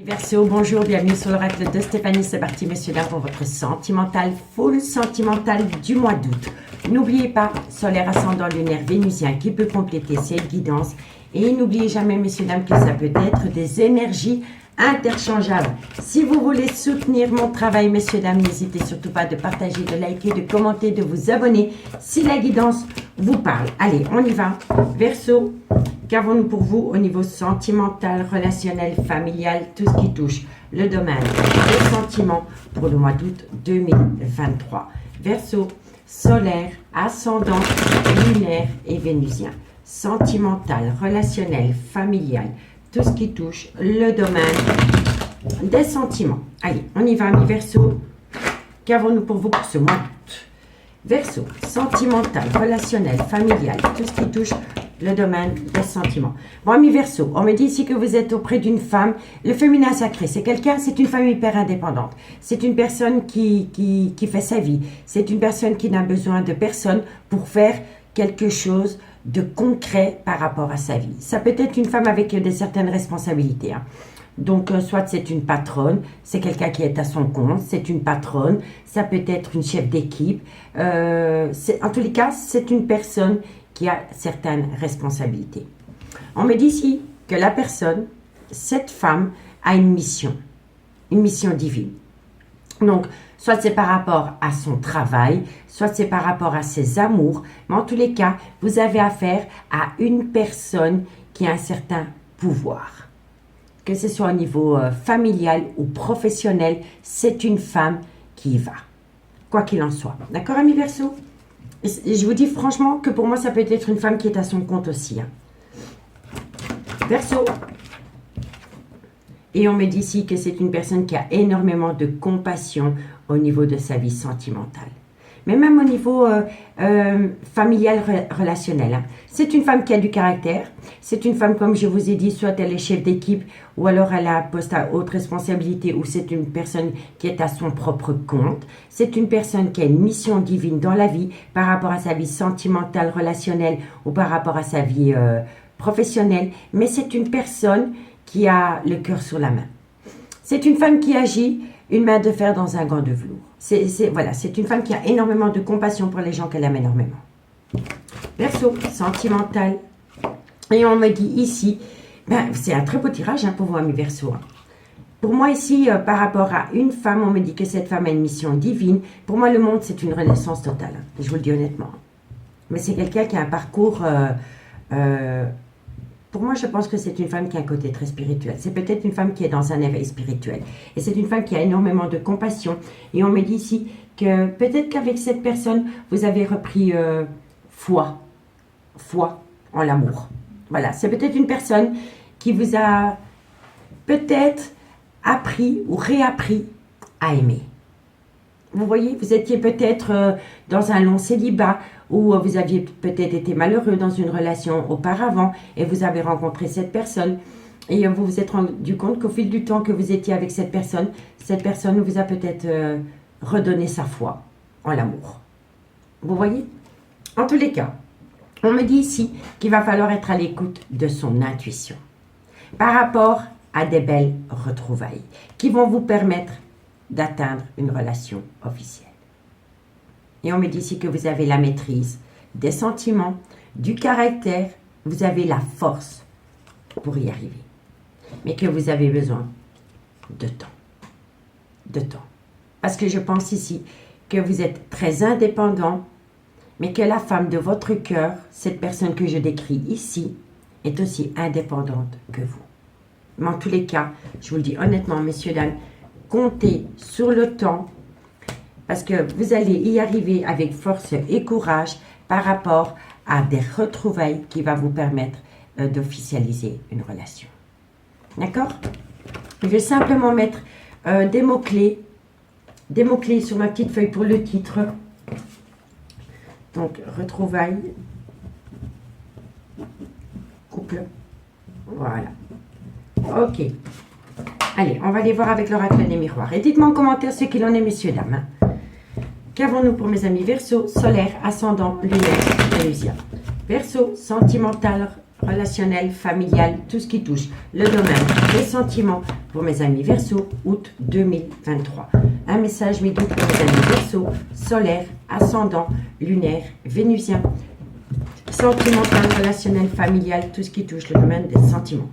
Verseau, bonjour, bienvenue sur l'oracle de Stéphanie. C'est parti, messieurs, dames, pour votre sentimental, full sentimental du mois d'août. N'oubliez pas, solaire, ascendant, lunaire, vénusien qui peut compléter cette guidance. Et n'oubliez jamais, messieurs, dames, que ça peut être des énergies interchangeables. Si vous voulez soutenir mon travail, messieurs, dames, n'hésitez surtout pas de partager, de liker, de commenter, de vous abonner si la guidance vous parle. Allez, on y va. Verseau, qu'avons-nous pour vous au niveau sentimental, relationnel, familial, tout ce qui touche le domaine des sentiments pour le mois d'août 2023. Verseau, solaire, ascendant, lunaire et vénusien. Sentimental, relationnel, familial, tout ce qui touche le domaine des sentiments. Allez, on y va, mes Verseaux. Qu'avons-nous pour vous pour ce mois d'août? Verseau, sentimental, relationnel, familial, tout ce qui touche le domaine des sentiments. Bon, amis Verseau, on me dit ici que vous êtes auprès d'une femme. Le féminin sacré, c'est quelqu'un, c'est une femme hyper indépendante. C'est une personne qui fait sa vie. C'est une personne qui n'a besoin de personne pour faire quelque chose de concret par rapport à sa vie. Ça peut être une femme avec certaines responsabilités. Hein. Donc, soit c'est une patronne, c'est quelqu'un qui est à son compte, c'est une patronne, ça peut être une chef d'équipe. En tous les cas, c'est une personne qui a certaines responsabilités. On me dit ici que la personne, cette femme, a une mission divine. Donc, soit c'est par rapport à son travail, soit c'est par rapport à ses amours, mais en tous les cas, vous avez affaire à une personne qui a un certain pouvoir. Que ce soit au niveau familial ou professionnel, c'est une femme qui y va. Quoi qu'il en soit. D'accord, amis Verseau? Et je vous dis franchement que pour moi, ça peut être une femme qui est à son compte aussi. Hein. Verseau. Et on me dit ici que c'est une personne qui a énormément de compassion au niveau de sa vie sentimentale. Mais même au niveau familial, relationnel. Hein. C'est une femme qui a du caractère. C'est une femme, comme je vous ai dit, soit elle est chef d'équipe ou alors elle a un poste à haute responsabilité ou c'est une personne qui est à son propre compte. C'est une personne qui a une mission divine dans la vie par rapport à sa vie sentimentale, relationnelle ou par rapport à sa vie professionnelle. Mais c'est une personne qui a le cœur sur la main. C'est une femme qui agit une main de fer dans un gant de velours. Voilà, c'est une femme qui a énormément de compassion pour les gens qu'elle aime énormément. Verseau, sentimental. Et on me dit ici, ben, c'est un très beau tirage hein, pour vous, amis Verseau. Hein. Pour moi ici, par rapport à une femme, on me dit que cette femme a une mission divine. Pour moi, le monde, c'est une renaissance totale. Hein, je vous le dis honnêtement. Mais c'est quelqu'un qui a un parcours... pour moi, je pense que c'est une femme qui a un côté très spirituel. C'est peut-être une femme qui est dans un éveil spirituel. Et c'est une femme qui a énormément de compassion. Et on me dit ici que peut-être qu'avec cette personne, vous avez repris foi en l'amour. Voilà, c'est peut-être une personne qui vous a peut-être appris ou réappris à aimer. Vous voyez, vous étiez peut-être dans un long célibat ou vous aviez peut-être été malheureux dans une relation auparavant et vous avez rencontré cette personne et vous vous êtes rendu compte qu'au fil du temps que vous étiez avec cette personne vous a peut-être redonné sa foi en l'amour. Vous voyez? En tous les cas, on me dit ici qu'il va falloir être à l'écoute de son intuition par rapport à des belles retrouvailles qui vont vous permettre d'atteindre une relation officielle. Et on me dit ici que vous avez la maîtrise des sentiments, du caractère, vous avez la force pour y arriver. Mais que vous avez besoin de temps. De temps. Parce que je pense ici que vous êtes très indépendant, mais que la femme de votre cœur, cette personne que je décris ici, est aussi indépendante que vous. Mais en tous les cas, je vous le dis honnêtement, messieurs, dames, comptez sur le temps parce que vous allez y arriver avec force et courage par rapport à des retrouvailles qui vont vous permettre d'officialiser une relation. D'accord? Je vais simplement mettre des mots-clés sur ma petite feuille pour le titre. Donc, retrouvailles, couple, voilà. Ok. Allez, on va aller voir avec l'oracle des miroirs. Et dites-moi en commentaire ce qu'il en est, messieurs, dames. Qu'avons-nous pour mes amis Verseau, solaire, ascendant, lunaire, vénusien. Verseau, sentimental, relationnel, familial, tout ce qui touche le domaine des sentiments pour mes amis Verseau, août 2023. Un message mes guides pour mes amis Verseau, solaire, ascendant, lunaire, vénusien, sentimental, relationnel, familial, tout ce qui touche le domaine des sentiments.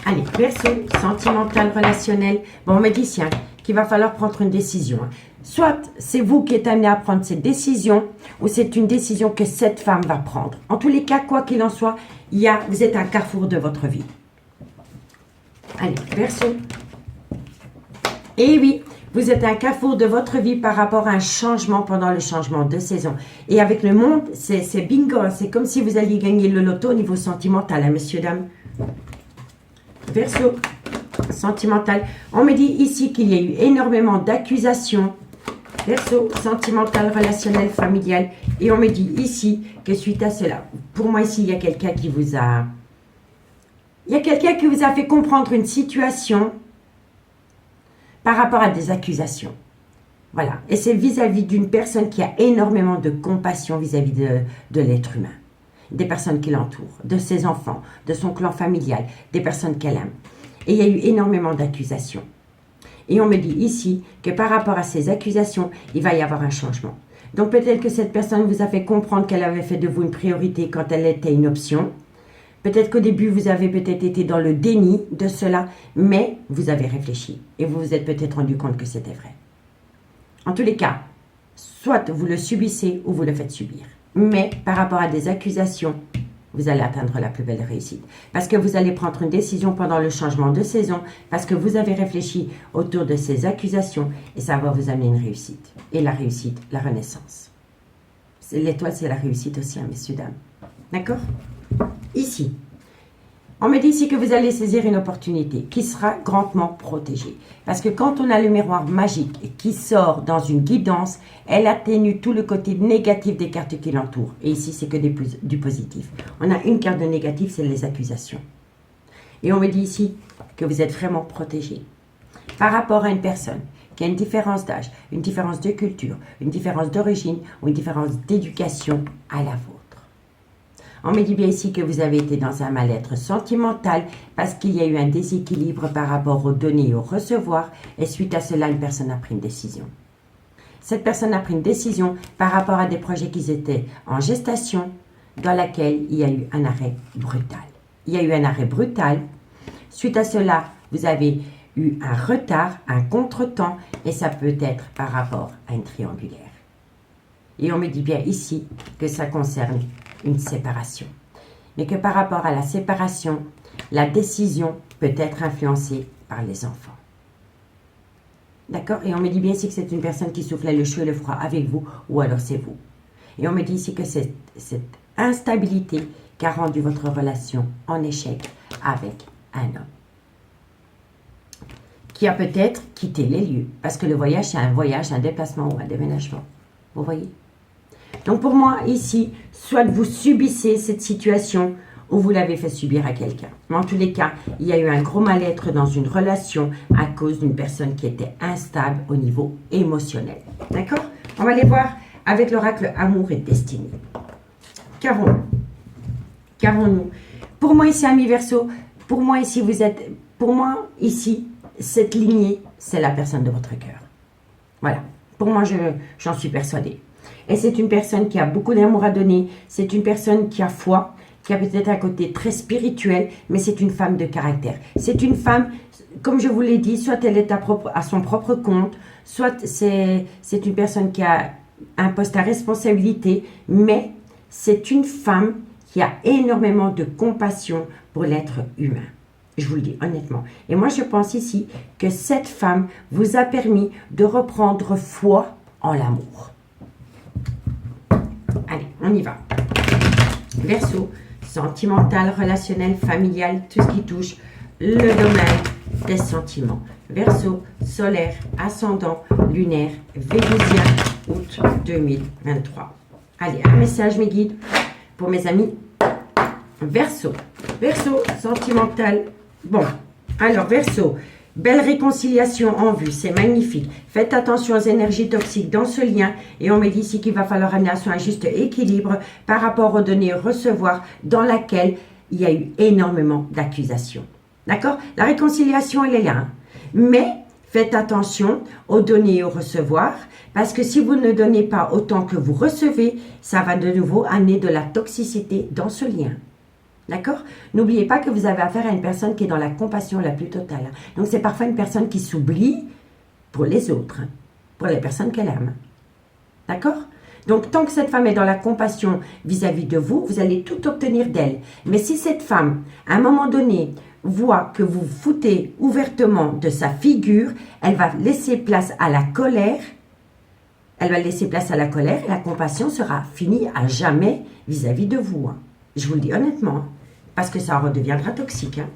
Allez, Verseau, sentimental, relationnel. Bon, on me dit qu'il va falloir prendre une décision. Soit c'est vous qui êtes amené à prendre cette décision, ou c'est une décision que cette femme va prendre. En tous les cas, quoi qu'il en soit, vous êtes à un carrefour de votre vie. Allez, Verseau. Et oui, vous êtes à un carrefour de votre vie par rapport à un changement pendant le changement de saison. Et avec le monde, c'est bingo. C'est comme si vous alliez gagner le loto au niveau sentimental, hein, messieurs, dames. Verseau, sentimental. On me dit ici qu'il y a eu énormément d'accusations. Verseau, sentimental, relationnel, familial. Et on me dit ici que suite à cela, pour moi ici, il y a quelqu'un qui vous a... Il y a quelqu'un qui vous a fait comprendre une situation par rapport à des accusations. Voilà. Et c'est vis-à-vis d'une personne qui a énormément de compassion vis-à-vis de l'être humain. Des personnes qui l'entourent, de ses enfants, de son clan familial, des personnes qu'elle aime. Et il y a eu énormément d'accusations. Et on me dit ici que par rapport à ces accusations, il va y avoir un changement. Donc peut-être que cette personne vous a fait comprendre qu'elle avait fait de vous une priorité quand elle était une option. Peut-être qu'au début, vous avez peut-être été dans le déni de cela, mais vous avez réfléchi et vous vous êtes peut-être rendu compte que c'était vrai. En tous les cas, soit vous le subissez ou vous le faites subir. Mais par rapport à des accusations, vous allez atteindre la plus belle réussite. Parce que vous allez prendre une décision pendant le changement de saison, parce que vous avez réfléchi autour de ces accusations et ça va vous amener une réussite. Et la réussite, la renaissance. L'étoile, c'est la réussite aussi, hein, messieurs, dames. D'accord? Ici, on me dit ici que vous allez saisir une opportunité qui sera grandement protégée. Parce que quand on a le miroir magique qui sort dans une guidance, elle atténue tout le côté négatif des cartes qui l'entourent. Et ici, c'est que du positif. On a une carte de négatif, c'est les accusations. Et on me dit ici que vous êtes vraiment protégé. Par rapport à une personne qui a une différence d'âge, une différence de culture, une différence d'origine ou une différence d'éducation à la vôtre. On me dit bien ici que vous avez été dans un mal-être sentimental parce qu'il y a eu un déséquilibre par rapport aux données et au recevoir et suite à cela, une personne a pris une décision. Cette personne a pris une décision par rapport à des projets qui étaient en gestation dans laquelle il y a eu un arrêt brutal. Il y a eu un arrêt brutal. Suite à cela, vous avez eu un retard, un contretemps et ça peut être par rapport à une triangulaire. Et on me dit bien ici que ça concerne une séparation. Mais que par rapport à la séparation, la décision peut être influencée par les enfants. D'accord? Et on me dit bien ici que c'est une personne qui soufflait le chaud et le froid avec vous, ou alors c'est vous. Et on me dit ici que c'est cette instabilité qui a rendu votre relation en échec avec un homme. Qui a peut-être quitté les lieux. Parce que le voyage, c'est un voyage, un déplacement ou un déménagement. Vous voyez? Donc pour moi, ici, soit vous subissez cette situation ou vous l'avez fait subir à quelqu'un. Mais en tous les cas, il y a eu un gros mal-être dans une relation à cause d'une personne qui était instable au niveau émotionnel. D'accord? On va aller voir avec l'oracle Amour et Destinée. Qu'avons-nous? Qu'avons-nous? Pour moi ici, amis Verseau, pour moi ici, cette lignée, c'est la personne de votre cœur. Voilà. Pour moi, j'en suis persuadée. Et c'est une personne qui a beaucoup d'amour à donner. C'est une personne qui a foi, qui a peut-être un côté très spirituel, mais c'est une femme de caractère. C'est une femme, comme je vous l'ai dit, soit elle est à son propre compte, soit c'est une personne qui a un poste à responsabilité, mais c'est une femme qui a énormément de compassion pour l'être humain. Je vous le dis honnêtement. Et moi, je pense ici que cette femme vous a permis de reprendre foi en l'amour. Allez, on y va. Verseau, sentimental, relationnel, familial, tout ce qui touche le domaine des sentiments. Verseau, solaire, ascendant, lunaire, vénusien, août 2023. Allez, un message, mes guides, pour mes amis. Verseau, Verseau, sentimental. Bon, alors Verseau, Belle réconciliation en vue, c'est magnifique. Faites attention aux énergies toxiques dans ce lien. Et on me dit ici qu'il va falloir amener à un juste équilibre par rapport aux données recevoir dans laquelle il y a eu énormément d'accusations. D'accord? La réconciliation, elle est là. Hein? Mais faites attention aux données et aux recevoir, parce que si vous ne donnez pas autant que vous recevez, ça va de nouveau amener de la toxicité dans ce lien. D'accord? N'oubliez pas que vous avez affaire à une personne qui est dans la compassion la plus totale. Donc c'est parfois une personne qui s'oublie pour les autres, pour les personnes qu'elle aime. D'accord? Donc tant que cette femme est dans la compassion vis-à-vis de vous, vous allez tout obtenir d'elle. Mais si cette femme, à un moment donné, voit que vous foutez ouvertement de sa figure, elle va laisser place à la colère. Elle va laisser place à la colère et la compassion sera finie à jamais vis-à-vis de vous. Hein. Je vous le dis honnêtement, parce que ça redeviendra toxique. Hein.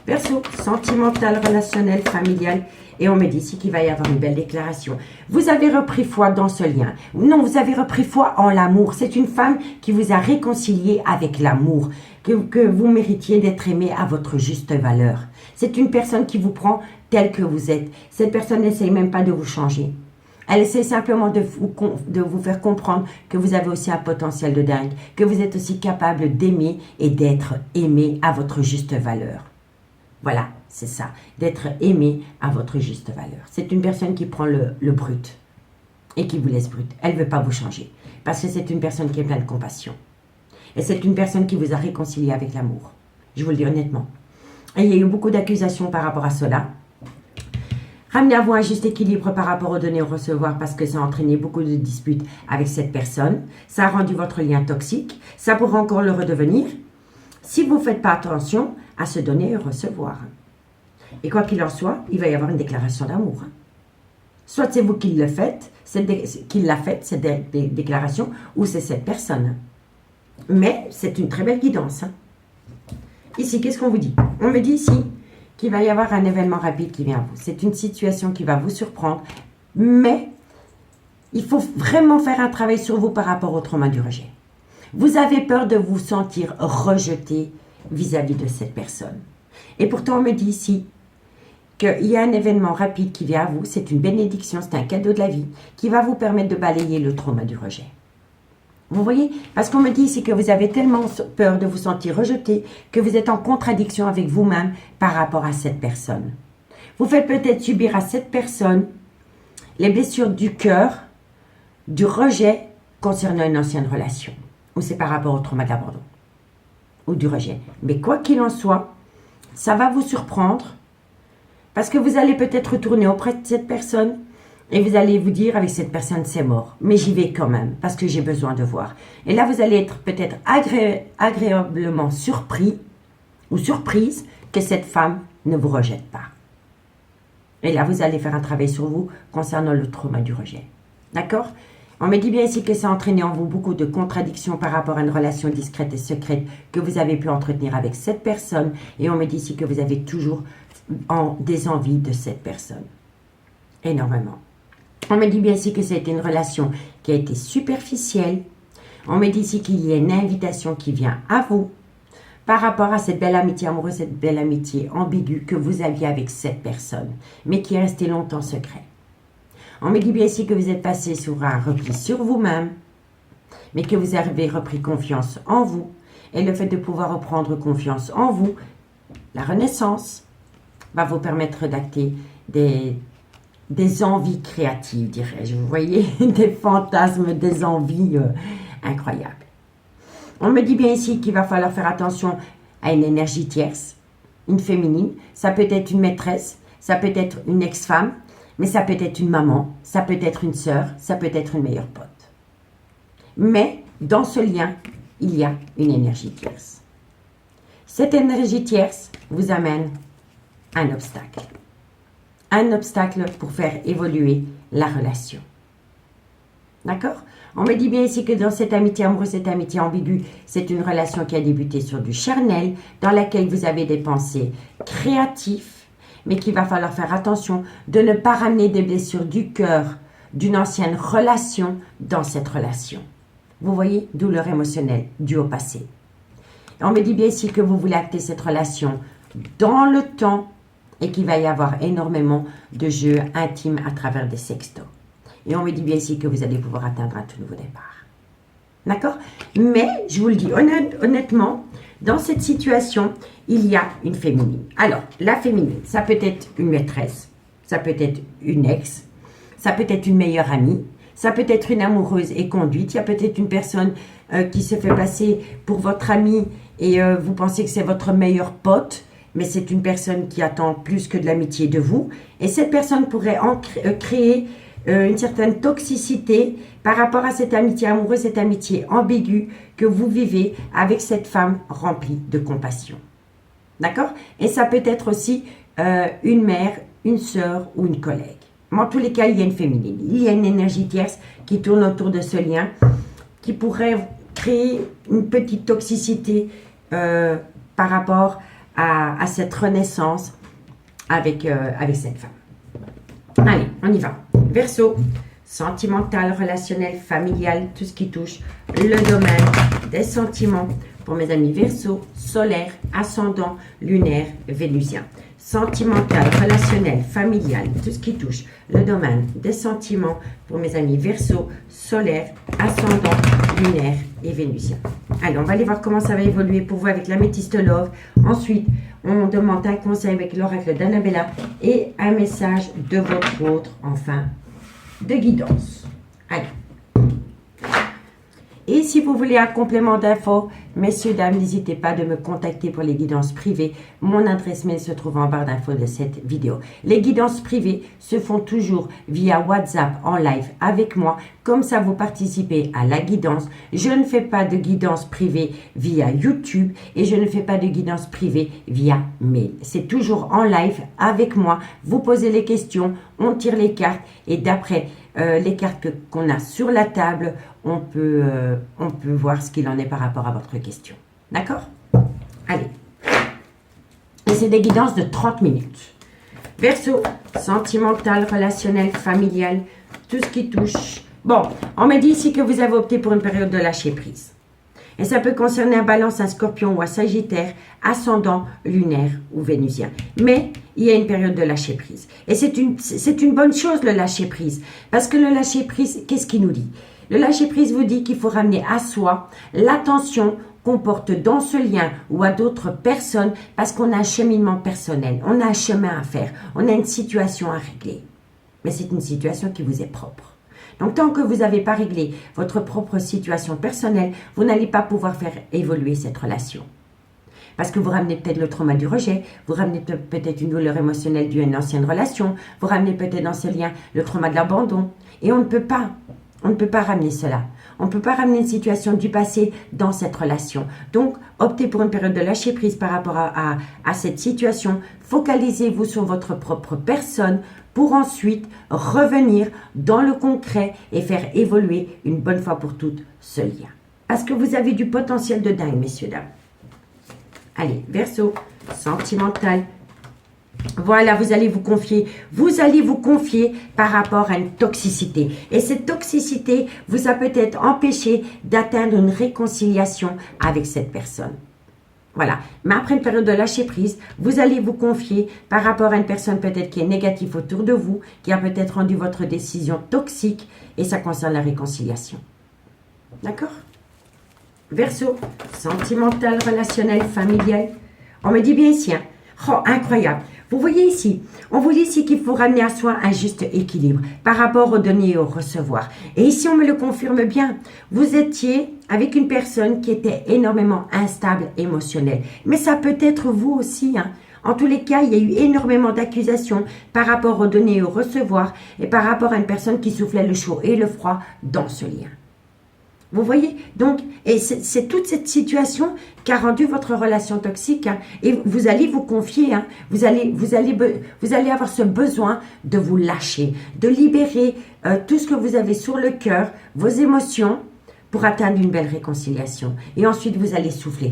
Perso, sentimental, relationnel, familial. Et on me dit ici qu'il va y avoir une belle déclaration. Vous avez repris foi dans ce lien. Non, vous avez repris foi en l'amour. C'est une femme qui vous a réconcilié avec l'amour. Que vous méritiez d'être aimé à votre juste valeur. C'est une personne qui vous prend tel que vous êtes. Cette personne n'essaye même pas de vous changer. Elle essaie simplement de vous faire comprendre que vous avez aussi un potentiel de dingue, que vous êtes aussi capable d'aimer et d'être aimé à votre juste valeur. Voilà, c'est ça, d'être aimé à votre juste valeur. C'est une personne qui prend le brut et qui vous laisse brut. Elle ne veut pas vous changer parce que c'est une personne qui est pleine de compassion. Et c'est une personne qui vous a réconcilié avec l'amour. Je vous le dis honnêtement. Et il y a eu beaucoup d'accusations par rapport à cela. Ramenez à vous un juste équilibre par rapport aux données au recevoir parce que ça a entraîné beaucoup de disputes avec cette personne. Ça a rendu votre lien toxique. Ça pourra encore le redevenir si vous ne faites pas attention à se donner et recevoir. Et quoi qu'il en soit, il va y avoir une déclaration d'amour. Soit c'est vous qui le faites, qui l'a faite, cette déclaration, ou c'est cette personne. Mais c'est une très belle guidance. Ici, qu'est-ce qu'on vous dit? On me dit ici qu'il va y avoir un événement rapide qui vient à vous. C'est une situation qui va vous surprendre, mais il faut vraiment faire un travail sur vous par rapport au trauma du rejet. Vous avez peur de vous sentir rejeté vis-à-vis de cette personne. Et pourtant, on me dit ici qu'il y a un événement rapide qui vient à vous. C'est une bénédiction, c'est un cadeau de la vie qui va vous permettre de balayer le trauma du rejet. Vous voyez? Parce qu'on me dit ici que vous avez tellement peur de vous sentir rejeté que vous êtes en contradiction avec vous-même par rapport à cette personne. Vous faites peut-être subir à cette personne les blessures du cœur, du rejet concernant une ancienne relation. Ou c'est par rapport au trauma de l'abandon. Ou du rejet. Mais quoi qu'il en soit, ça va vous surprendre parce que vous allez peut-être retourner auprès de cette personne et vous allez vous dire avec cette personne c'est mort. Mais j'y vais quand même parce que j'ai besoin de voir. Et là vous allez être peut-être agréablement surpris ou surprise que cette femme ne vous rejette pas. Et là vous allez faire un travail sur vous concernant le trauma du rejet. D'accord ? On me dit bien ici que ça a entraîné en vous beaucoup de contradictions par rapport à une relation discrète et secrète que vous avez pu entretenir avec cette personne. Et on me dit ici que vous avez toujours des envies de cette personne. Énormément. On me dit bien ici que c'était une relation qui a été superficielle. On me dit ici qu'il y a une invitation qui vient à vous par rapport à cette belle amitié amoureuse, cette belle amitié ambiguë que vous aviez avec cette personne, mais qui est restée longtemps secrète. On me dit bien ici que vous êtes passé sur un repli sur vous-même, mais que vous avez repris confiance en vous. Et le fait de pouvoir reprendre confiance en vous, la renaissance, va vous permettre d'acter des envies créatives, dirais-je. Vous voyez, des fantasmes, des envies incroyables. On me dit bien ici qu'il va falloir faire attention à une énergie tierce, une féminine. Ça peut être une maîtresse, ça peut être une ex-femme, mais ça peut être une maman, ça peut être une sœur, ça peut être une meilleure pote. Mais dans ce lien, il y a une énergie tierce. Cette énergie tierce vous amène un obstacle. Un obstacle pour faire évoluer la relation. D'accord? On me dit bien ici que dans cette amitié amoureuse, cette amitié ambiguë, c'est une relation qui a débuté sur du charnel, dans laquelle vous avez des pensées créatives, mais qu'il va falloir faire attention de ne pas ramener des blessures du cœur d'une ancienne relation dans cette relation. Vous voyez, douleur émotionnelle due au passé. On me dit bien ici que vous voulez acter cette relation dans le temps et qu'il va y avoir énormément de jeux intimes à travers des sextos. Et on me dit bien ici que vous allez pouvoir atteindre un tout nouveau départ. D'accord? Mais, je vous le dis honnêtement, dans cette situation, il y a une féminine. Alors, la féminine, ça peut être une maîtresse, ça peut être une ex, ça peut être une meilleure amie, ça peut être une amoureuse et conduite, il y a peut-être une personne qui se fait passer pour votre amie et vous pensez que c'est votre meilleur pote, mais c'est une personne qui attend plus que de l'amitié de vous. Et cette personne pourrait créer une certaine toxicité par rapport à cette amitié amoureuse, cette amitié ambiguë que vous vivez avec cette femme remplie de compassion. D'accord? Et ça peut être aussi une mère, une sœur ou une collègue. Mais en tous les cas, il y a une féminine. Il y a une énergie tierce qui tourne autour de ce lien qui pourrait créer une petite toxicité par rapport à cette renaissance avec cette femme. Allez, on y va. Verseau, sentimental, relationnel, familial, tout ce qui touche le domaine des sentiments pour mes amis Verseau, solaire, ascendant, lunaire, vénusien. Sentimental, relationnel, familial, tout ce qui touche le domaine des sentiments pour mes amis Verseau, solaire, ascendant, lunaire et vénusien. Allez, on va aller voir comment ça va évoluer pour vous avec l'améthyste love. Ensuite, on demande un conseil avec l'oracle d'Annabella et un message de votre autre, enfin, de guidance. Allez. Et si vous voulez un complément d'infos, messieurs, dames, n'hésitez pas de me contacter pour les guidances privées. Mon adresse mail se trouve en barre d'infos de cette vidéo. Les guidances privées se font toujours via WhatsApp en live avec moi. Comme ça, vous participez à la guidance. Je ne fais pas de guidance privée via YouTube et je ne fais pas de guidance privée via mail. C'est toujours en live avec moi. Vous posez les questions, on tire les cartes et d'après les cartes qu'on a sur la table, on peut voir ce qu'il en est par rapport à votre question. D'accord? Allez. Et c'est des guidances de 30 minutes. Verseau, sentimental, relationnel, familial, tout ce qui touche. Bon, on m'a dit ici que vous avez opté pour une période de lâcher prise. Et ça peut concerner un balance, un scorpion ou un sagittaire, ascendant, lunaire ou vénusien. Mais il y a une période de lâcher prise. Et c'est une bonne chose le lâcher prise. Parce que le lâcher prise, qu'est-ce qu'il nous dit? Le lâcher prise vous dit qu'il faut ramener à soi l'attention qu'on porte dans ce lien ou à d'autres personnes parce qu'on a un cheminement personnel, on a un chemin à faire, on a une situation à régler. Mais c'est une situation qui vous est propre. Donc, tant que vous n'avez pas réglé votre propre situation personnelle, vous n'allez pas pouvoir faire évoluer cette relation. Parce que vous ramenez peut-être le trauma du rejet, vous ramenez peut-être une douleur émotionnelle due à une ancienne relation, vous ramenez peut-être dans ce lien le trauma de l'abandon. Et on ne peut pas ramener cela. On ne peut pas ramener une situation du passé dans cette relation. Donc, optez pour une période de lâcher prise par rapport à cette situation. Focalisez-vous sur votre propre personne pour ensuite revenir dans le concret et faire évoluer une bonne fois pour toutes ce lien. Parce que vous avez du potentiel de dingue, messieurs, dames. Allez, Verseau, sentimental. Voilà, vous allez vous confier par rapport à une toxicité. Et cette toxicité vous a peut-être empêché d'atteindre une réconciliation avec cette personne. Voilà. Mais après une période de lâcher prise, vous allez vous confier par rapport à une personne peut-être qui est négative autour de vous, qui a peut-être rendu votre décision toxique et ça concerne la réconciliation. D'accord? Verseau, sentimental, relationnel, familial. On me dit bien ici, hein? Oh, incroyable. Vous voyez ici, on vous dit ici qu'il faut ramener à soi un juste équilibre par rapport au donner et au recevoir. Et ici, on me le confirme bien. Vous étiez avec une personne qui était énormément instable émotionnelle. Mais ça peut être vous aussi, hein. En tous les cas, il y a eu énormément d'accusations par rapport au donner et au recevoir et par rapport à une personne qui soufflait le chaud et le froid dans ce lien. Vous voyez? Donc, et c'est toute cette situation qui a rendu votre relation toxique. Hein, et vous allez vous confier. Hein, vous allez avoir ce besoin de vous lâcher, de libérer tout ce que vous avez sur le cœur, vos émotions, pour atteindre une belle réconciliation. Et ensuite, vous allez souffler.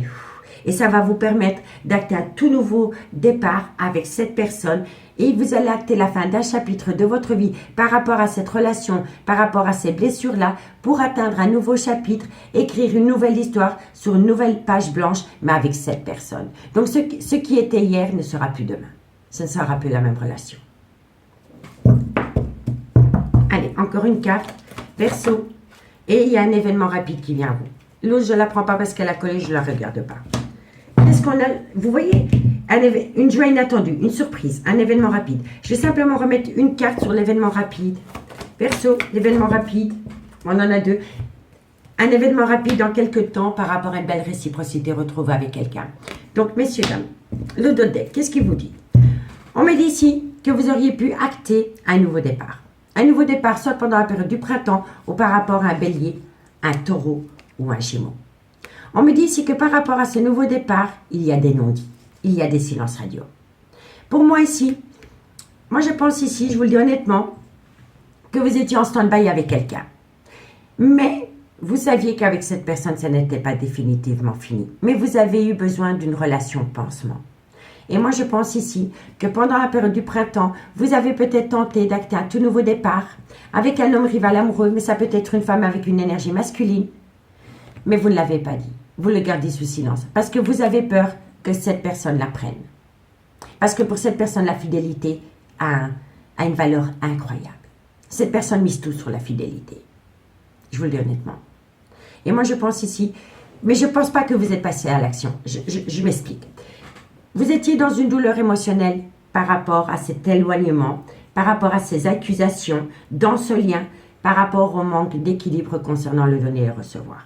Et ça va vous permettre d'acter un tout nouveau départ avec cette personne. Et vous allez acter la fin d'un chapitre de votre vie par rapport à cette relation, par rapport à ces blessures-là, pour atteindre un nouveau chapitre, écrire une nouvelle histoire sur une nouvelle page blanche, mais avec cette personne. Donc, ce qui était hier ne sera plus demain. ce ne sera plus la même relation. Allez, encore une carte. Verseau. Et il y a un événement rapide qui vient à vous. L'autre, je ne la prends pas parce qu'elle a collé, je ne la regarde pas. Qu'est-ce qu'on a? Vous voyez, une joie inattendue, une surprise, un événement rapide. Je vais simplement remettre une carte sur l'événement rapide. Verseau, l'événement rapide. On en a deux. Un événement rapide dans quelques temps par rapport à une belle réciprocité retrouvée avec quelqu'un. Donc, messieurs, dames, le dos de deck, qu'est-ce qu'il vous dit? On me dit ici que vous auriez pu acter un nouveau départ. Un nouveau départ, soit pendant la période du printemps ou par rapport à un bélier, un taureau ou un gémeau. On me dit ici que par rapport à ce nouveau départ, il y a des non-dits, il y a des silences radio. Pour moi ici, moi je pense ici, je vous le dis honnêtement, que vous étiez en stand-by avec quelqu'un. Mais vous saviez qu'avec cette personne, ça n'était pas définitivement fini. Mais vous avez eu besoin d'une relation pansement. Et moi, je pense ici que pendant la période du printemps, vous avez peut-être tenté d'acter un tout nouveau départ avec un homme rival amoureux, mais ça peut être une femme avec une énergie masculine. Mais vous ne l'avez pas dit. Vous le gardez sous silence parce que vous avez peur que cette personne la prenne. Parce que pour cette personne, la fidélité a une valeur incroyable. Cette personne mise tout sur la fidélité. Je vous le dis honnêtement. Et moi, je pense ici, mais je ne pense pas que vous êtes passé à l'action. Je m'explique. Vous étiez dans une douleur émotionnelle par rapport à cet éloignement, par rapport à ces accusations, dans ce lien, par rapport au manque d'équilibre concernant le donner et le recevoir.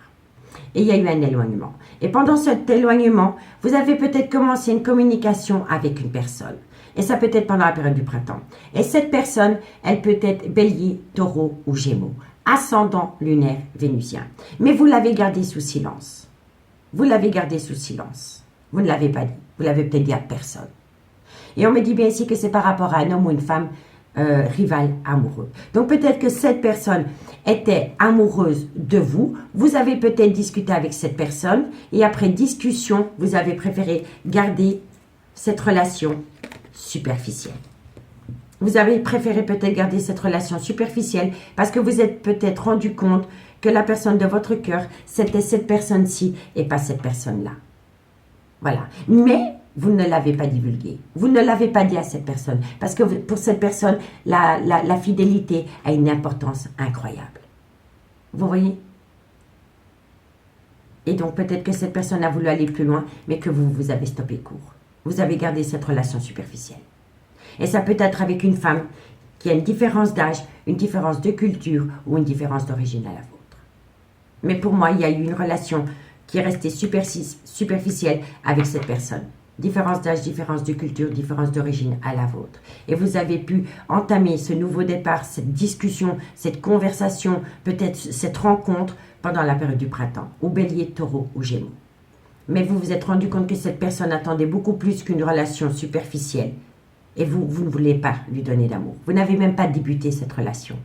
Et il y a eu un éloignement. Et pendant cet éloignement, vous avez peut-être commencé une communication avec une personne. Et ça peut être pendant la période du printemps. Et cette personne, elle peut être bélier, taureau ou gémeaux, ascendant lunaire vénusien. Mais vous l'avez gardé sous silence. Vous l'avez gardé sous silence. Vous ne l'avez pas dit. Vous l'avez peut-être dit à personne. Et on me dit bien ici que c'est par rapport à un homme ou une femme rival amoureux. Donc peut-être que cette personne était amoureuse de vous. Vous avez peut-être discuté avec cette personne. Et après discussion, vous avez préféré garder cette relation superficielle. Vous avez préféré peut-être garder cette relation superficielle parce que vous êtes peut-être rendu compte que la personne de votre cœur, c'était cette personne-ci et pas cette personne-là. Voilà. Mais vous ne l'avez pas divulgué. Vous ne l'avez pas dit à cette personne. Parce que pour cette personne, la fidélité a une importance incroyable. Vous voyez? Et donc peut-être que cette personne a voulu aller plus loin, mais que vous avez stoppé court. Vous avez gardé cette relation superficielle. Et ça peut être avec une femme qui a une différence d'âge, une différence de culture ou une différence d'origine à la vôtre. Mais pour moi, il y a eu une relation qui est restée superficielle avec cette personne. Différence d'âge, différence de culture, différence d'origine à la vôtre. Et vous avez pu entamer ce nouveau départ, cette discussion, cette conversation, peut-être cette rencontre pendant la période du printemps, ou bélier, taureau ou gémeaux. Mais vous vous êtes rendu compte que cette personne attendait beaucoup plus qu'une relation superficielle. Et vous ne voulez pas lui donner d'amour. Vous n'avez même pas débuté cette relation.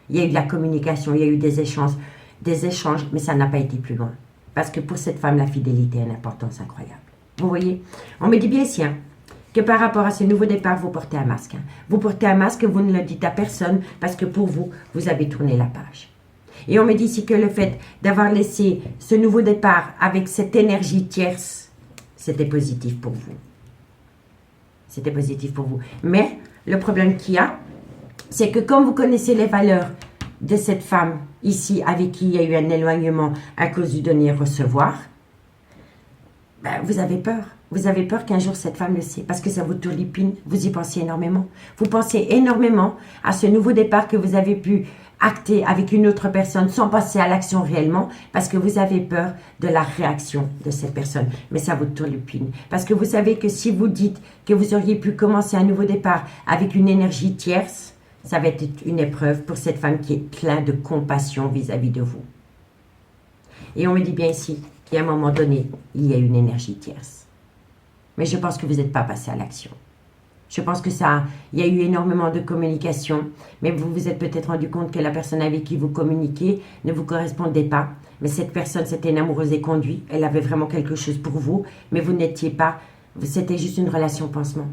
Il y a eu de la communication, il y a eu des échanges, mais ça n'a pas été plus loin. Parce que pour cette femme, la fidélité a une importance incroyable. Vous voyez? On me dit bien ici que par rapport à ce nouveau départ, vous portez un masque. Vous portez un masque, vous ne le dites à personne parce que pour vous, vous avez tourné la page. Et on me dit ici que le fait d'avoir laissé ce nouveau départ avec cette énergie tierce, c'était positif pour vous. C'était positif pour vous. Mais le problème qu'il y a, c'est que comme vous connaissez les valeurs de cette femme ici avec qui il y a eu un éloignement à cause du donner et recevoir, ben, vous avez peur. Vous avez peur qu'un jour cette femme le sait parce que ça vous turlupine. Vous y pensez énormément. Vous pensez énormément à ce nouveau départ que vous avez pu acter avec une autre personne sans passer à l'action réellement parce que vous avez peur de la réaction de cette personne. Mais ça vous turlupine. Parce que vous savez que si vous dites que vous auriez pu commencer un nouveau départ avec une énergie tierce, ça va être une épreuve pour cette femme qui est pleine de compassion vis-à-vis de vous. Et on me dit bien ici qu'à un moment donné, il y a une énergie tierce. Mais je pense que vous n'êtes pas passé à l'action. Je pense que il y a eu énormément de communication, mais vous vous êtes peut-être rendu compte que la personne avec qui vous communiquez ne vous correspondait pas. Mais cette personne, c'était une amoureuse et conduite. Elle avait vraiment quelque chose pour vous, mais vous n'étiez pas. C'était juste une relation pansement.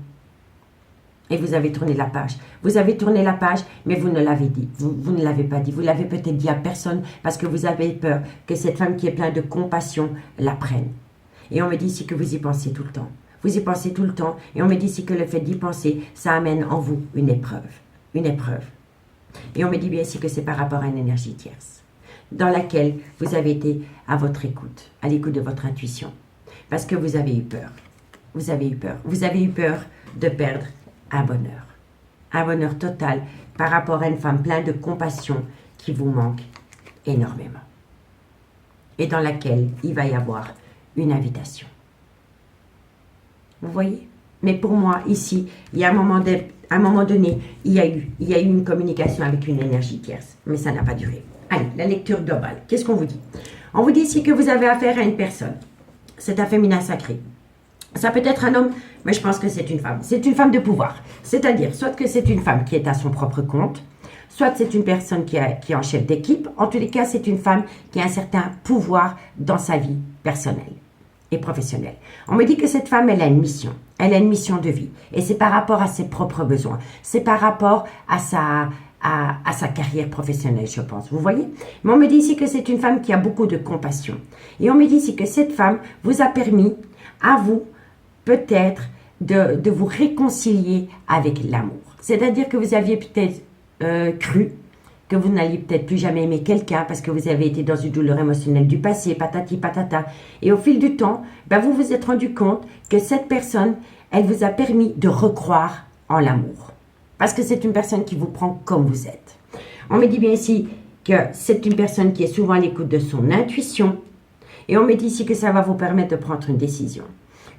Et vous avez tourné la page. Vous avez tourné la page, mais vous ne l'avez dit. Vous ne l'avez pas dit. Vous l'avez peut-être dit à personne parce que vous avez peur que cette femme qui est pleine de compassion la prenne. Et on me dit ici que vous y pensez tout le temps. vous y pensez tout le temps. Et on me dit ici que le fait d'y penser, ça amène en vous une épreuve. Une épreuve. Et on me dit bien ici que c'est par rapport à une énergie tierce, dans laquelle vous avez été à votre écoute, à l'écoute de votre intuition. Parce que vous avez eu peur. Vous avez eu peur. Vous avez eu peur de perdre un bonheur. Un bonheur total par rapport à une femme pleine de compassion qui vous manque énormément. Et dans laquelle il va y avoir une invitation. Vous voyez? Mais pour moi, ici, il y a un moment donné, il y a eu une communication avec une énergie tierce. Mais ça n'a pas duré. Allez, la lecture globale. Qu'est-ce qu'on vous dit? On vous dit ici que vous avez affaire à une personne. C'est un féminin sacré. Ça peut être un homme, mais je pense que c'est une femme. C'est une femme de pouvoir. C'est-à-dire, soit que c'est une femme qui est à son propre compte, soit c'est une personne qui est en chef d'équipe. En tous les cas, c'est une femme qui a un certain pouvoir dans sa vie personnelle et professionnelle. On me dit que cette femme, elle a une mission. Elle a une mission de vie. Et c'est par rapport à ses propres besoins. C'est par rapport à sa carrière professionnelle, je pense. Vous voyez? Mais on me dit ici que c'est une femme qui a beaucoup de compassion. Et on me dit ici que cette femme vous a permis, à vous, peut-être, de vous réconcilier avec l'amour. C'est-à-dire que vous aviez peut-être cru que vous n'alliez peut-être plus jamais aimer quelqu'un parce que vous avez été dans une douleur émotionnelle du passé, patati patata. Et au fil du temps, vous vous êtes rendu compte que cette personne, elle vous a permis de recroire en l'amour. Parce que c'est une personne qui vous prend comme vous êtes. On me dit bien ici que c'est une personne qui est souvent à l'écoute de son intuition. Et on me dit ici que ça va vous permettre de prendre une décision.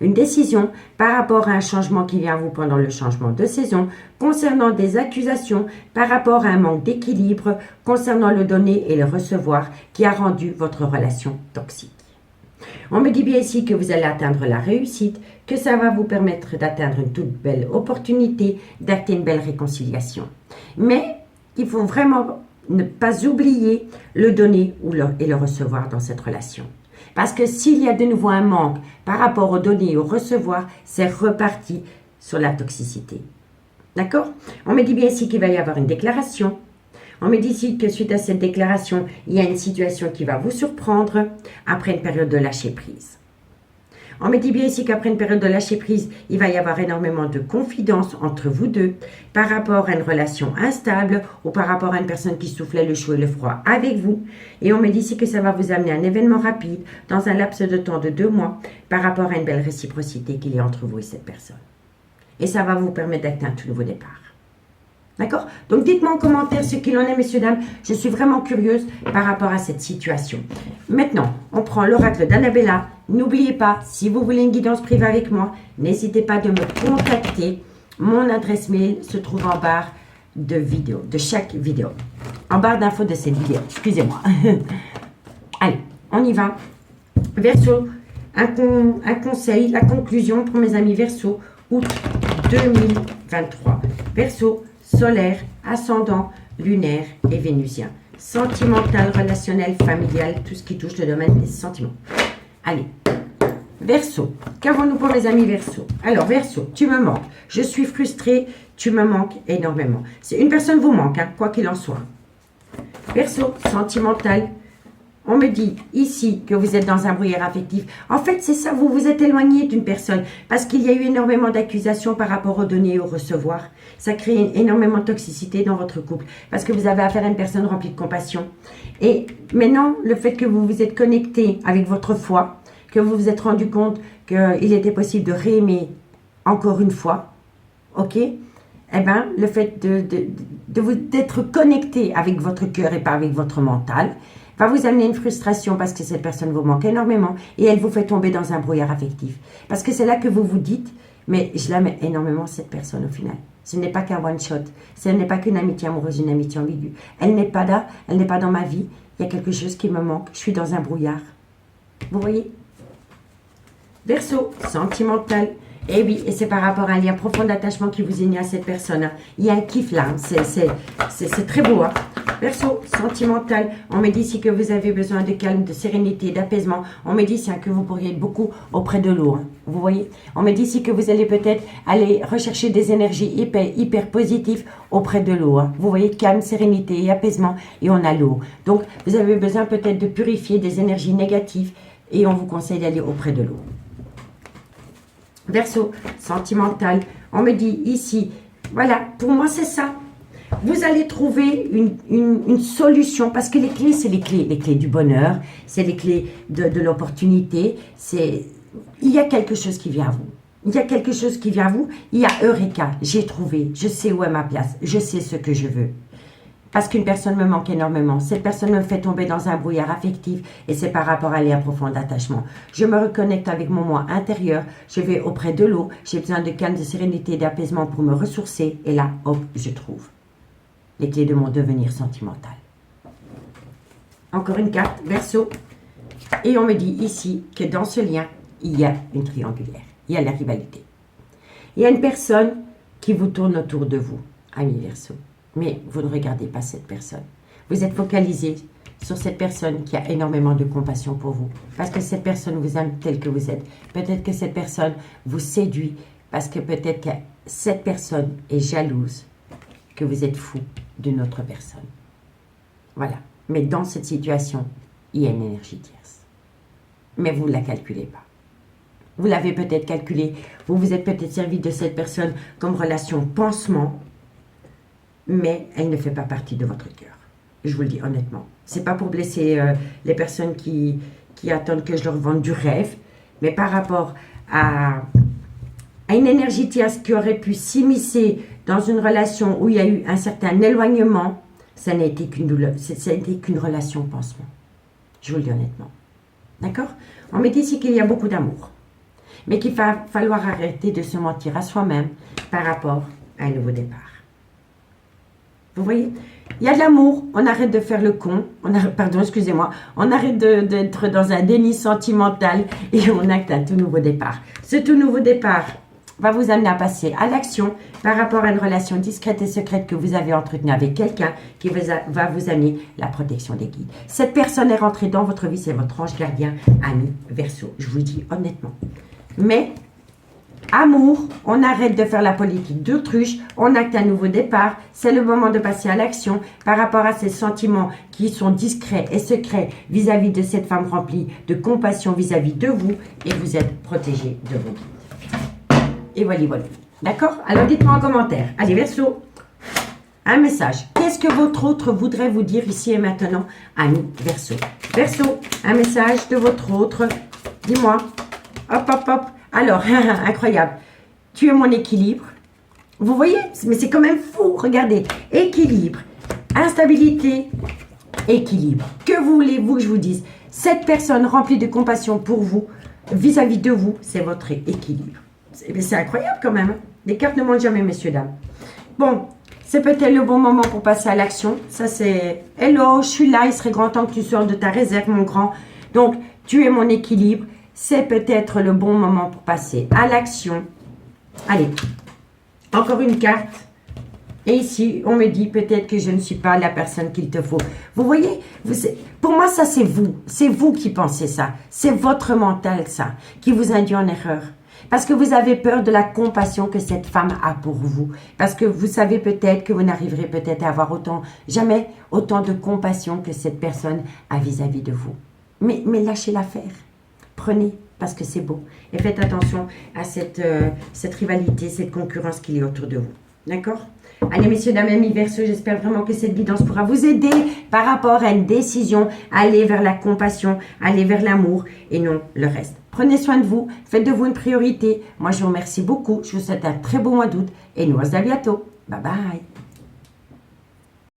Une décision par rapport à un changement qui vient à vous pendant le changement de saison, concernant des accusations, par rapport à un manque d'équilibre, concernant le donner et le recevoir qui a rendu votre relation toxique. On me dit bien ici que vous allez atteindre la réussite, que ça va vous permettre d'atteindre une toute belle opportunité, d'acter une belle réconciliation. Mais il faut vraiment ne pas oublier le donner et le recevoir dans cette relation. Parce que s'il y a de nouveau un manque par rapport au donner et au recevoir, c'est reparti sur la toxicité. D'accord? On me dit bien ici qu'il va y avoir une déclaration. On me dit ici que suite à cette déclaration, il y a une situation qui va vous surprendre après une période de lâcher prise. On me dit bien ici qu'après une période de lâcher prise, il va y avoir énormément de confidence entre vous deux par rapport à une relation instable ou par rapport à une personne qui soufflait le chaud et le froid avec vous. Et on me dit ici que ça va vous amener à un événement rapide dans un laps de temps de 2 mois par rapport à une belle réciprocité qu'il y a entre vous et cette personne. Et ça va vous permettre d'atteindre un tout nouveau départ. D'accord? Donc dites-moi en commentaire ce qu'il en est, messieurs, dames. Je suis vraiment curieuse par rapport à cette situation. Maintenant, on prend l'oracle d'Annabella. N'oubliez pas, si vous voulez une guidance privée avec moi, n'hésitez pas de me contacter. Mon adresse mail se trouve en barre de chaque vidéo. En barre d'infos de cette vidéo. Excusez-moi. Allez, on y va. Verseau, un conseil, la conclusion pour mes amis Verseau, août 2023. Verseau, solaire, ascendant, lunaire et vénusien. Sentimental, relationnel, familial, tout ce qui touche le domaine des sentiments. Allez, Verseau, qu'avons-nous pour mes amis Verseau? Alors Verseau, tu me manques, je suis frustrée, tu me manques énormément. C'est une personne vous manque, quoi qu'il en soit. Verseau, sentimental, on me dit ici que vous êtes dans un brouillard affectif. En fait, c'est ça, vous vous êtes éloigné d'une personne parce qu'il y a eu énormément d'accusations par rapport au donner et au recevoir. Ça crée énormément de toxicité dans votre couple parce que vous avez affaire à une personne remplie de compassion. Et maintenant, le fait que vous vous êtes connecté avec votre foi, que vous vous êtes rendu compte qu'il était possible de réaimer encore une fois, ok? Eh bien, le fait d'être connecté avec votre cœur et pas avec votre mental, va vous amener une frustration parce que cette personne vous manque énormément et elle vous fait tomber dans un brouillard affectif. Parce que c'est là que vous vous dites, mais je l'aime énormément cette personne au final. Ce n'est pas qu'un one shot, ce n'est pas qu'une amitié amoureuse, une amitié ambiguë. Elle n'est pas là, elle n'est pas dans ma vie, il y a quelque chose qui me manque, je suis dans un brouillard. Vous voyez? Verseau, sentimental. Et oui, et c'est par rapport à un lien profond d'attachement qui vous unit à cette personne. Il y a un kiff là, c'est très beau. Verseau, sentimental, on me dit ici que vous avez besoin de calme, de sérénité, d'apaisement. On me dit ici que vous pourriez être beaucoup auprès de l'eau. Vous voyez? On me dit ici que vous allez peut-être aller rechercher des énergies hyper positives auprès de l'eau. Vous voyez, calme, sérénité et apaisement, et on a l'eau. Donc, vous avez besoin peut-être de purifier des énergies négatives, et on vous conseille d'aller auprès de l'eau. Verseau, sentimental. On me dit ici, voilà, pour moi c'est ça. Vous allez trouver une solution, parce que les clés, c'est les clés du bonheur, c'est les clés de l'opportunité, il y a quelque chose qui vient à vous. Il y a quelque chose qui vient à vous, il y a Eureka, j'ai trouvé, je sais où est ma place, je sais ce que je veux. Parce qu'une personne me manque énormément. Cette personne me fait tomber dans un brouillard affectif et c'est par rapport à lien profond d'attachement. Je me reconnecte avec mon moi intérieur, je vais auprès de l'eau, j'ai besoin de calme, de sérénité, d'apaisement pour me ressourcer et là, hop, je trouve les clés de mon devenir sentimental. Encore une carte, Verseau. Et on me dit ici que dans ce lien, il y a une triangulaire, il y a la rivalité. Il y a une personne qui vous tourne autour de vous, ami Verseau. Mais vous ne regardez pas cette personne. Vous êtes focalisé sur cette personne qui a énormément de compassion pour vous. Parce que cette personne vous aime tel que vous êtes. Peut-être que cette personne vous séduit. Parce que peut-être que cette personne est jalouse que vous êtes fou d'une autre personne. Voilà. Mais dans cette situation, il y a une énergie tierce. Mais vous ne la calculez pas. Vous l'avez peut-être calculé. Vous vous êtes peut-être servi de cette personne comme relation pansement. Mais elle ne fait pas partie de votre cœur. Je vous le dis honnêtement. C'est pas pour blesser les personnes qui attendent que je leur vende du rêve, mais par rapport à une énergie tierce qui aurait pu s'immiscer dans une relation où il y a eu un certain éloignement, ça n'a été qu'une douleur, ça n'a été qu'une relation pansement. Je vous le dis honnêtement. D'accord? On me dit ici qu'il y a beaucoup d'amour, mais qu'il va falloir arrêter de se mentir à soi-même par rapport à un nouveau départ. Vous voyez, il y a de l'amour, on arrête de faire le con, on arrête d'être dans un déni sentimental et on acte un tout nouveau départ. Ce tout nouveau départ va vous amener à passer à l'action par rapport à une relation discrète et secrète que vous avez entretenue avec quelqu'un qui va vous amener la protection des guides. Cette personne est rentrée dans votre vie, c'est votre ange gardien, ami Verseau, je vous le dis honnêtement. Mais amour, on arrête de faire la politique d'autruche, on acte un nouveau départ, c'est le moment de passer à l'action par rapport à ces sentiments qui sont discrets et secrets vis-à-vis de cette femme remplie de compassion vis-à-vis de vous et vous êtes protégé de vos guides. Et voilà. D'accord? Alors dites-moi en commentaire. Allez, Verseau, un message. Qu'est-ce que votre autre voudrait vous dire ici et maintenant, ami Verseau? Verseau, un message de votre autre. Dis-moi. Hop, hop, hop. Alors, incroyable. Tu es mon équilibre. Vous voyez? Mais c'est quand même fou. Regardez. Équilibre. Instabilité. Équilibre. Que voulez-vous que je vous dise? Cette personne remplie de compassion pour vous, vis-à-vis de vous, c'est votre équilibre. C'est incroyable quand même. Les cartes ne mentent jamais, messieurs, dames. Bon, c'est peut-être le bon moment pour passer à l'action. Ça, c'est... Hello, je suis là. Il serait grand temps que tu sors de ta réserve, mon grand. Donc, tu es mon équilibre. C'est peut-être le bon moment pour passer à l'action. Allez, encore une carte. Et ici, on me dit peut-être que je ne suis pas la personne qu'il te faut. Vous voyez, pour moi, ça c'est vous. C'est vous qui pensez ça. C'est votre mental, ça, qui vous induit en erreur. Parce que vous avez peur de la compassion que cette femme a pour vous. Parce que vous savez peut-être que vous n'arriverez peut-être à avoir jamais autant de compassion que cette personne a vis-à-vis de vous. Mais lâchez l'affaire. Prenez, parce que c'est beau. Et faites attention à cette rivalité, cette concurrence qu'il y a autour de vous. D'accord? Allez, messieurs, dames, amis Verseau, j'espère vraiment que cette guidance pourra vous aider par rapport à une décision, aller vers la compassion, aller vers l'amour et non le reste. Prenez soin de vous, faites de vous une priorité. Moi, je vous remercie beaucoup. Je vous souhaite un très beau mois d'août et nous on se dit à bientôt. Bye bye.